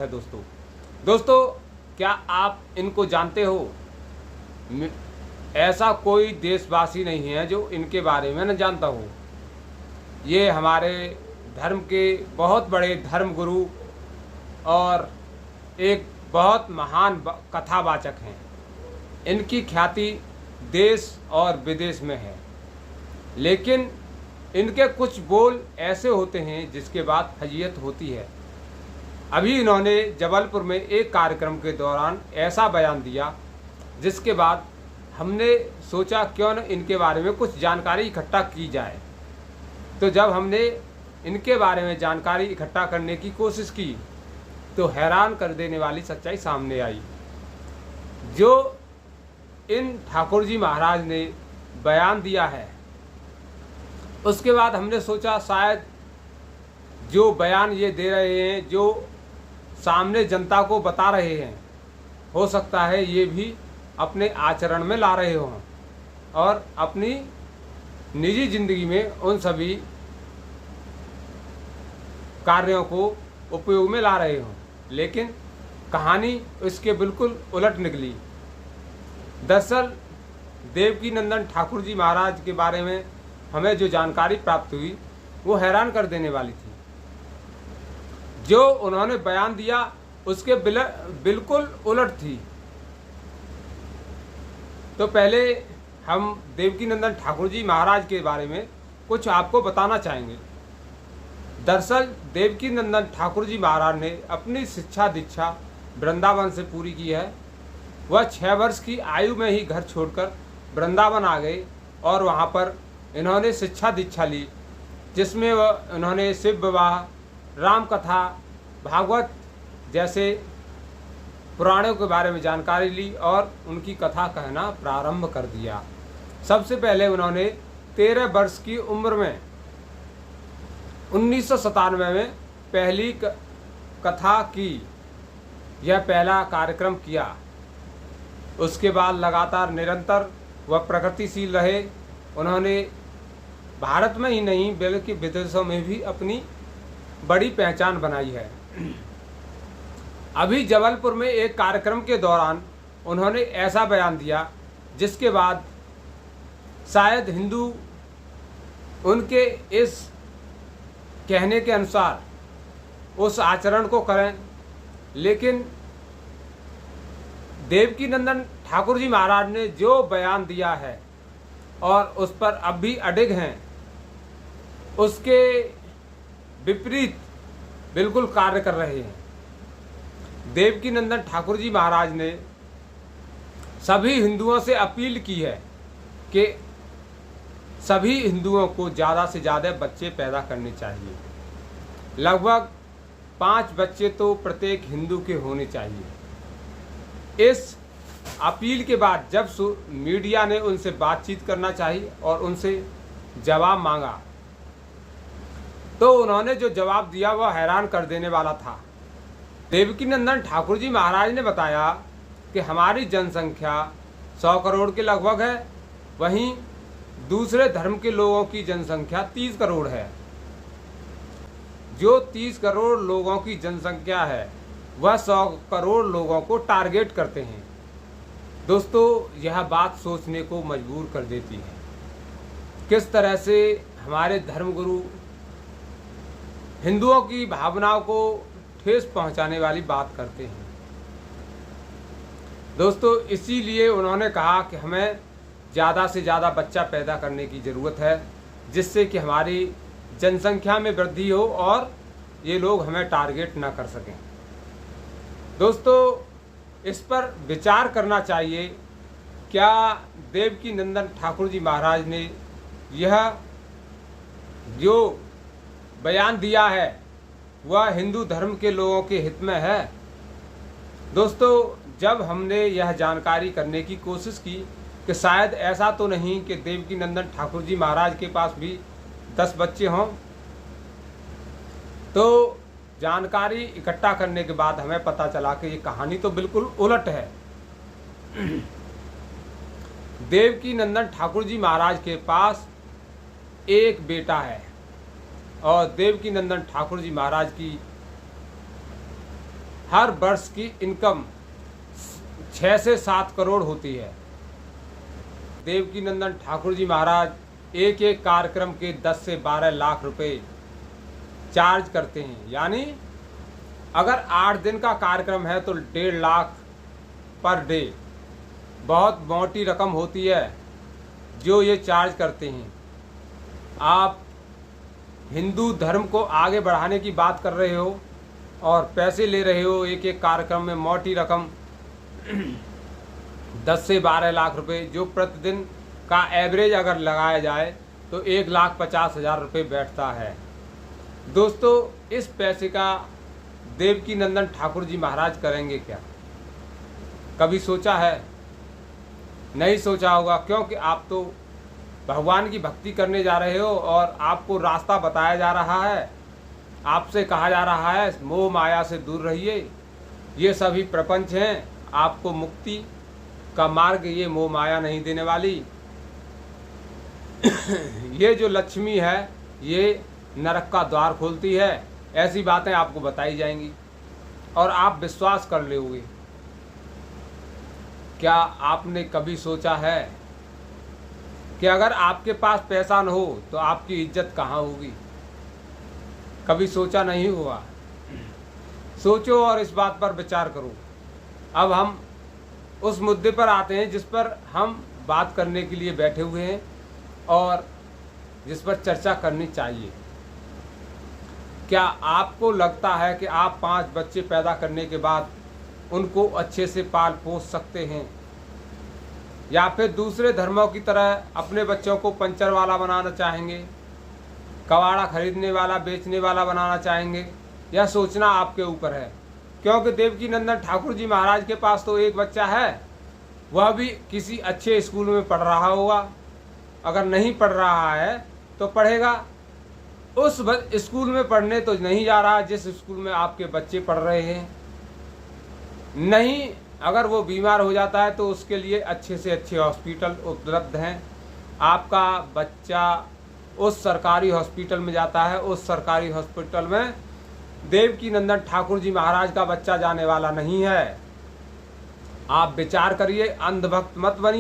है दोस्तों, क्या आप इनको जानते हो? ऐसा कोई देशवासी नहीं है जो इनके बारे में न जानता हो। ये हमारे धर्म के बहुत बड़े धर्म गुरु और एक बहुत महान कथावाचक हैं। इनकी ख्याति देश और विदेश में है, लेकिन इनके कुछ बोल ऐसे होते हैं जिसके बाद फजीहत होती है। अभी इन्होंने जबलपुर में एक कार्यक्रम के दौरान ऐसा बयान दिया जिसके बाद हमने सोचा क्यों न इनके बारे में कुछ जानकारी इकट्ठा की जाए। तो जब हमने इनके बारे में जानकारी इकट्ठा करने की कोशिश की तो हैरान कर देने वाली सच्चाई सामने आई। जो इन ठाकुर जी महाराज ने बयान दिया है, उसके बाद हमने सोचा शायद जो बयान ये दे रहे हैं, जो सामने जनता को बता रहे हैं, हो सकता है ये भी अपने आचरण में ला रहे हों और अपनी निजी जिंदगी में उन सभी कार्यों को उपयोग में ला रहे हों, लेकिन कहानी इसके बिल्कुल उलट निकली। दरअसल देवकीनंदन ठाकुर जी महाराज के बारे में हमें जो जानकारी प्राप्त हुई वो हैरान कर देने वाली थी। जो उन्होंने बयान दिया उसके बिल्कुल उलट थी। तो पहले हम देवकीनंदन ठाकुर जी महाराज के बारे में कुछ आपको बताना चाहेंगे। दरअसल देवकीनंदन ठाकुर जी महाराज ने अपनी शिक्षा दीक्षा वृंदावन से पूरी की है। वह 6 वर्ष की आयु में ही घर छोड़कर वृंदावन आ गए और वहाँ पर इन्होंने शिक्षा दीक्षा ली, जिसमें इन्होंने शिव विवाह, राम कथा, भागवत जैसे पुराणों के बारे में जानकारी ली और उनकी कथा कहना प्रारंभ कर दिया। सबसे पहले उन्होंने 13 वर्ष की उम्र में 1997 में पहली कथा की, यह पहला कार्यक्रम किया। उसके बाद लगातार निरंतर वह प्रगतिशील रहे। उन्होंने भारत में ही नहीं बल्कि विदेशों में भी अपनी बड़ी पहचान बनाई है। अभी जबलपुर में एक कार्यक्रम के दौरान उन्होंने ऐसा बयान दिया जिसके बाद शायद हिंदू उनके इस कहने के अनुसार उस आचरण को करें, लेकिन देवकीनंदन ठाकुर जी महाराज ने जो बयान दिया है और उस पर अब भी अडिग हैं, उसके विपरीत बिल्कुल कार्य कर रहे हैं। देवकीनंदन ठाकुर जी महाराज ने सभी हिंदुओं से अपील की है कि सभी हिंदुओं को ज़्यादा से ज़्यादा बच्चे पैदा करने चाहिए। लगभग 5 बच्चे तो प्रत्येक हिंदू के होने चाहिए। इस अपील के बाद जब मीडिया ने उनसे बातचीत करना चाहिए और उनसे जवाब मांगा, तो उन्होंने जो जवाब दिया वह हैरान कर देने वाला था। देवकीनंदन ठाकुर जी महाराज ने बताया कि हमारी जनसंख्या 100 करोड़ के लगभग है, वहीं दूसरे धर्म के लोगों की जनसंख्या 30 करोड़ है। जो 30 करोड़ लोगों की जनसंख्या है वह 100 करोड़ लोगों को टारगेट करते हैं। दोस्तों, यह बात सोचने को मजबूर कर देती है किस तरह से हमारे धर्मगुरु हिंदुओं की भावनाओं को ठेस पहुंचाने वाली बात करते हैं। दोस्तों, इसीलिए उन्होंने कहा कि हमें ज़्यादा से ज़्यादा बच्चा पैदा करने की ज़रूरत है, जिससे कि हमारी जनसंख्या में वृद्धि हो और ये लोग हमें टारगेट ना कर सकें। दोस्तों, इस पर विचार करना चाहिए। क्या देवकीनंदन ठाकुर जी महाराज ने यह जो बयान दिया है वह हिंदू धर्म के लोगों के हित में है? दोस्तों, जब हमने यह जानकारी करने की कोशिश की कि शायद ऐसा तो नहीं कि देवकीनंदन ठाकुर जी महाराज के पास भी 10 बच्चे हों, तो जानकारी इकट्ठा करने के बाद हमें पता चला कि ये कहानी तो बिल्कुल उलट है। देवकीनंदन ठाकुर जी महाराज के पास एक बेटा है और देवकीनंदन ठाकुर जी महाराज की हर वर्ष की इनकम 6 से 7 करोड़ होती है। देवकीनंदन ठाकुर जी महाराज एक एक कार्यक्रम के 10 से 12 लाख रुपए चार्ज करते हैं। यानी अगर 8 दिन का कार्यक्रम है तो 1.5 लाख पर डे, बहुत मोटी रकम होती है जो ये चार्ज करते हैं। आप हिंदू धर्म को आगे बढ़ाने की बात कर रहे हो और पैसे ले रहे हो एक एक कार्यक्रम में मोटी रकम 10 से 12 लाख रुपए, जो प्रतिदिन का एवरेज अगर लगाया जाए तो 1,50,000 रुपये बैठता है। दोस्तों, इस पैसे का देवकीनंदन ठाकुर जी महाराज करेंगे क्या? कभी सोचा है? नहीं सोचा होगा, क्योंकि आप तो भगवान की भक्ति करने जा रहे हो और आपको रास्ता बताया जा रहा है, आपसे कहा जा रहा है मोह माया से दूर रहिए, ये सभी प्रपंच हैं, आपको मुक्ति का मार्ग ये मोह माया नहीं देने वाली। ये जो लक्ष्मी है ये नरक का द्वार खोलती है। ऐसी बातें आपको बताई जाएंगी और आप विश्वास कर लोगे। क्या आपने कभी सोचा है कि अगर आपके पास पैसा न हो तो आपकी इज्जत कहाँ होगी? कभी सोचा नहीं हुआ? सोचो और इस बात पर विचार करो। अब हम उस मुद्दे पर आते हैं जिस पर हम बात करने के लिए बैठे हुए हैं और जिस पर चर्चा करनी चाहिए। क्या आपको लगता है कि आप 5 बच्चे पैदा करने के बाद उनको अच्छे से पाल पोस सकते हैं, या फिर दूसरे धर्मों की तरह अपने बच्चों को पंचर वाला बनाना चाहेंगे, कबाड़ा खरीदने वाला बेचने वाला बनाना चाहेंगे? यह सोचना आपके ऊपर है, क्योंकि देवकीनंदन ठाकुर जी महाराज के पास तो एक बच्चा है, वह भी किसी अच्छे स्कूल में पढ़ रहा होगा। अगर नहीं पढ़ रहा है तो पढ़ेगा। उस स्कूल में पढ़ने तो नहीं जा रहा जिस स्कूल में आपके बच्चे पढ़ रहे हैं। नहीं, अगर वो बीमार हो जाता है तो उसके लिए अच्छे से अच्छे हॉस्पिटल उपलब्ध हैं। आपका बच्चा उस सरकारी हॉस्पिटल में जाता है, उस सरकारी हॉस्पिटल में देवकीनंदन ठाकुर जी महाराज का बच्चा जाने वाला नहीं है। आप विचार करिए, अंधभक्त मत बनिए।